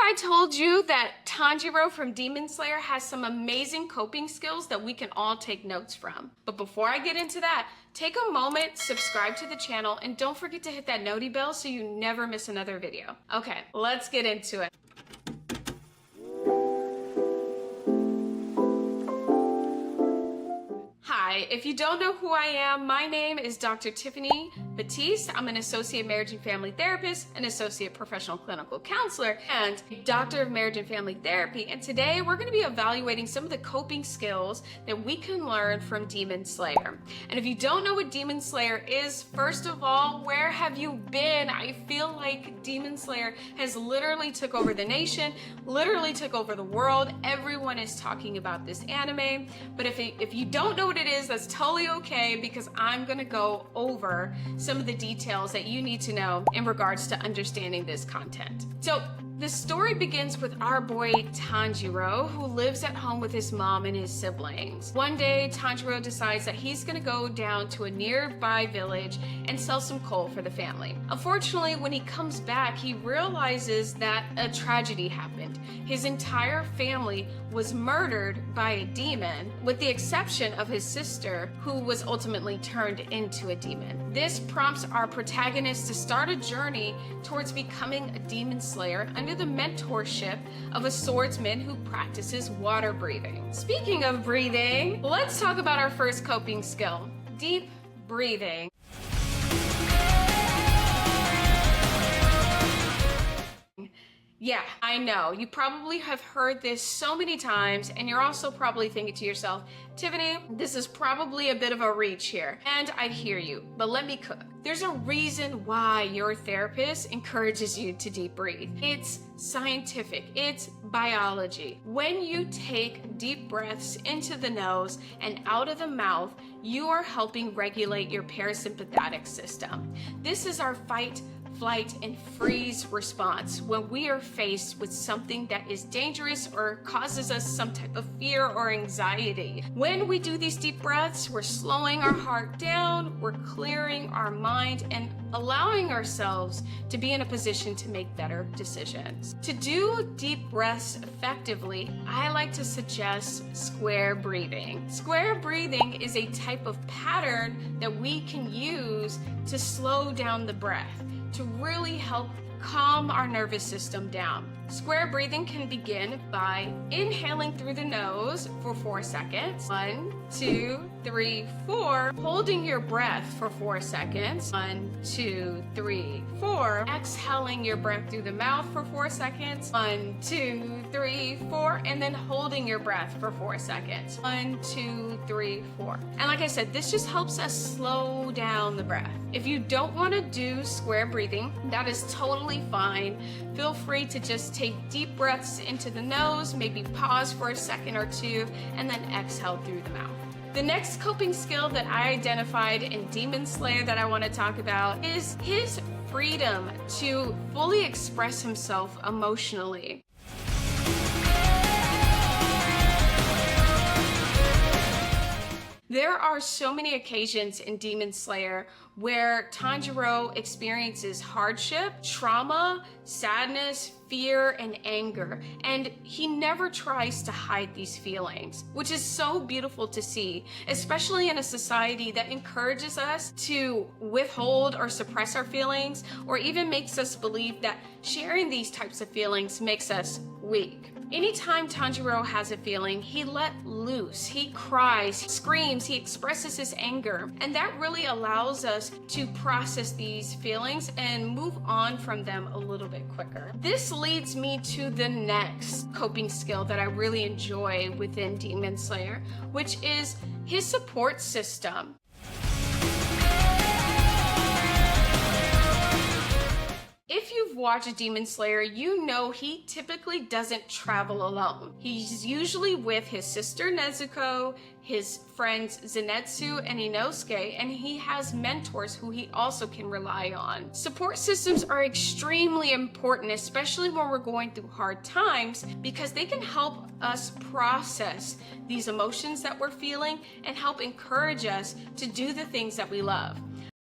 I told you that Tanjiro from Demon Slayer has some amazing coping skills that we can all take notes from? But before I get into that, take a moment, subscribe to the channel, and don't forget to hit that noti bell so you never miss another video. Okay, let's get into it. Hi, if you don't know who I am, my name is Dr. Tiffany Batiste. I'm an associate marriage and family therapist, an associate professional clinical counselor, and a doctor of marriage and family therapy. And today we're going to be evaluating some of the coping skills that we can learn from Demon Slayer. And if you don't know what Demon Slayer is, first of all, where have you been? I feel like Demon Slayer has literally took over the nation, literally took over the world. Everyone is talking about this anime. But if you don't know what it is, that's totally okay, because I'm gonna go over some of the details that you need to know in regards to understanding this content. So the story begins with our boy Tanjiro, who lives at home with his mom and his siblings. One day, Tanjiro decides that he's gonna go down to a nearby village and sell some coal for the family. Unfortunately, when he comes back, he realizes that a tragedy happened. His entire family was murdered by a demon, with the exception of his sister, who was ultimately turned into a demon. This prompts our protagonist to start a journey towards becoming a demon slayer under the mentorship of a swordsman who practices water breathing. Speaking of breathing, let's talk about our first coping skill: deep breathing. Yeah, I know. You probably have heard this so many times, and you're also probably thinking to yourself, Tiffany, this is probably a bit of a reach here. And I hear you, but let me cook. There's a reason why your therapist encourages you to deep breathe. It's scientific, it's biology. When you take deep breaths into the nose and out of the mouth, you are helping regulate your parasympathetic system. This is our fight, flight, and freeze response when we are faced with something that is dangerous or causes us some type of fear or anxiety. When we do these deep breaths, we're slowing our heart down, we're clearing our mind, and allowing ourselves to be in a position to make better decisions. To do deep breaths effectively, I like to suggest square breathing. Square breathing is a type of pattern that we can use to slow down the breath, to really help calm our nervous system down. Square breathing can begin by inhaling through the nose for 4 seconds. 1, 2, 3, 4. Holding your breath for 4 seconds. 1, 2, 3, 4. Exhaling your breath through the mouth for 4 seconds. 1, 2, 3, 4. And then holding your breath for 4 seconds. 1, 2, 3, 4. And like I said, this just helps us slow down the breath. If you don't want to do square breathing, that is totally fine. Feel free to just take deep breaths into the nose, maybe pause for a second or two, and then exhale through the mouth. The next coping skill that I identified in Demon Slayer that I want to talk about is his freedom to fully express himself emotionally. There are so many occasions in Demon Slayer where Tanjiro experiences hardship, trauma, sadness, fear, and anger, and he never tries to hide these feelings, which is so beautiful to see, especially in a society that encourages us to withhold or suppress our feelings, or even makes us believe that sharing these types of feelings makes us weak. Anytime Tanjiro has a feeling, he let loose. He cries, screams, he expresses his anger, and that really allows us to process these feelings and move on from them a little bit quicker. This leads me to the next coping skill that I really enjoy within Demon Slayer, which is his support system. If you've watched Demon Slayer, you know he typically doesn't travel alone. He's usually with his sister Nezuko, his friends Zenitsu and Inosuke, and he has mentors who he also can rely on. Support systems are extremely important, especially when we're going through hard times, because they can help us process these emotions that we're feeling and help encourage us to do the things that we love.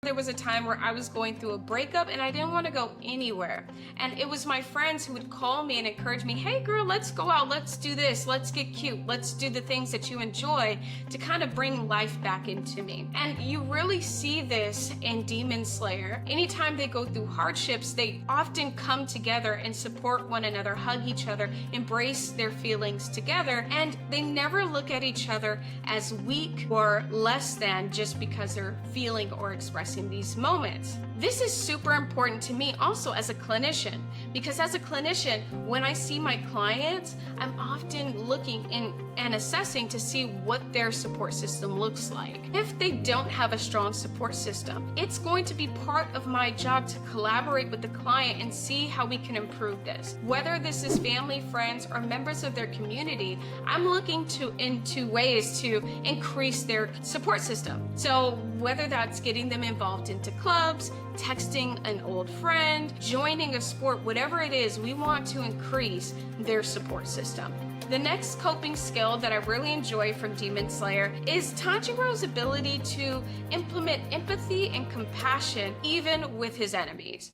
There was a time where I was going through a breakup and I didn't want to go anywhere. And it was my friends who would call me and encourage me, hey girl, let's go out, let's do this, let's get cute, let's do the things that you enjoy, to kind of bring life back into me. And you really see this in Demon Slayer. Anytime they go through hardships, they often come together and support one another, hug each other, embrace their feelings together, and they never look at each other as weak or less than just because they're feeling or expressing these moments. This is super important to me also as a clinician, because as a clinician, when I see my clients, I'm often looking in and assessing to see what their support system looks like. If they don't have a strong support system, it's going to be part of my job to collaborate with the client and see how we can improve this. Whether this is family, friends, or members of their community, I'm looking into ways to increase their support system. So whether that's getting them involved into clubs, texting an old friend, joining a sport, whatever it is, we want to increase their support system. The next coping skill that I really enjoy from Demon Slayer is Tanjiro's ability to implement empathy and compassion even with his enemies.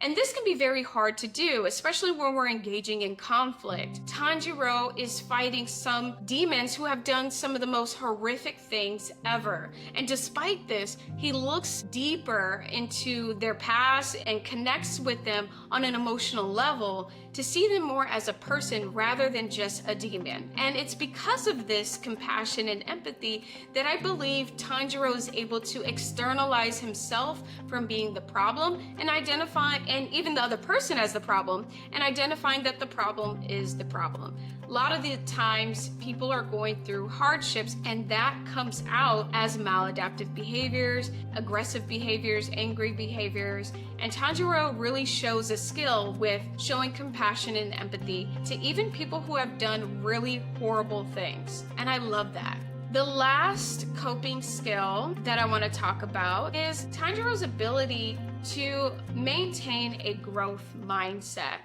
And this can be very hard to do, especially when we're engaging in conflict. Tanjiro is fighting some demons who have done some of the most horrific things ever. And despite this, he looks deeper into their past and connects with them on an emotional level to see them more as a person rather than just a demon. And it's because of this compassion and empathy that I believe Tanjiro is able to externalize himself from being the problem and identify, and even the other person as the problem, and identifying that the problem is the problem. A lot of the times people are going through hardships and that comes out as maladaptive behaviors, aggressive behaviors, angry behaviors, and Tanjiro really shows a skill with showing compassion and empathy to even people who have done really horrible things. And I love that. The last coping skill that I want to talk about is Tanjiro's ability to maintain a growth mindset.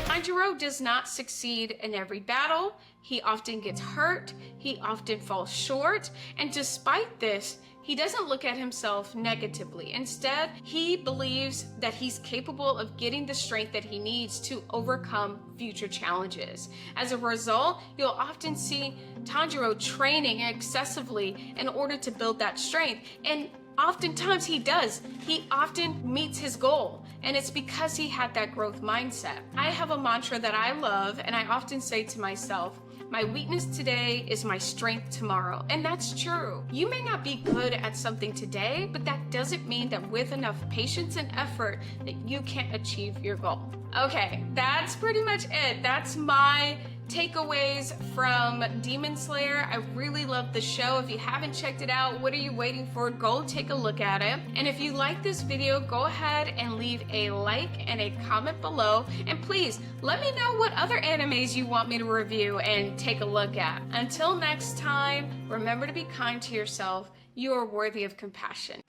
Tanjiro does not succeed in every battle. He often gets hurt, he often falls short, and despite this, he doesn't look at himself negatively. Instead, he believes that he's capable of getting the strength that he needs to overcome future challenges. As a result, you'll often see Tanjiro training excessively in order to build that strength. And oftentimes he does. He often meets his goal, and it's because he had that growth mindset. I have a mantra that I love, and I often say to myself, my weakness today is my strength tomorrow. And that's true. You may not be good at something today, but that doesn't mean that with enough patience and effort that you can't achieve your goal. Okay, that's pretty much it. That's my takeaways from Demon Slayer. I really love the show. If you haven't checked it out, what are you waiting for? Go take a look at it. And if you like this video, go ahead and leave a like and a comment below. And please let me know what other animes you want me to review and take a look at. Until next time, remember to be kind to yourself. You are worthy of compassion.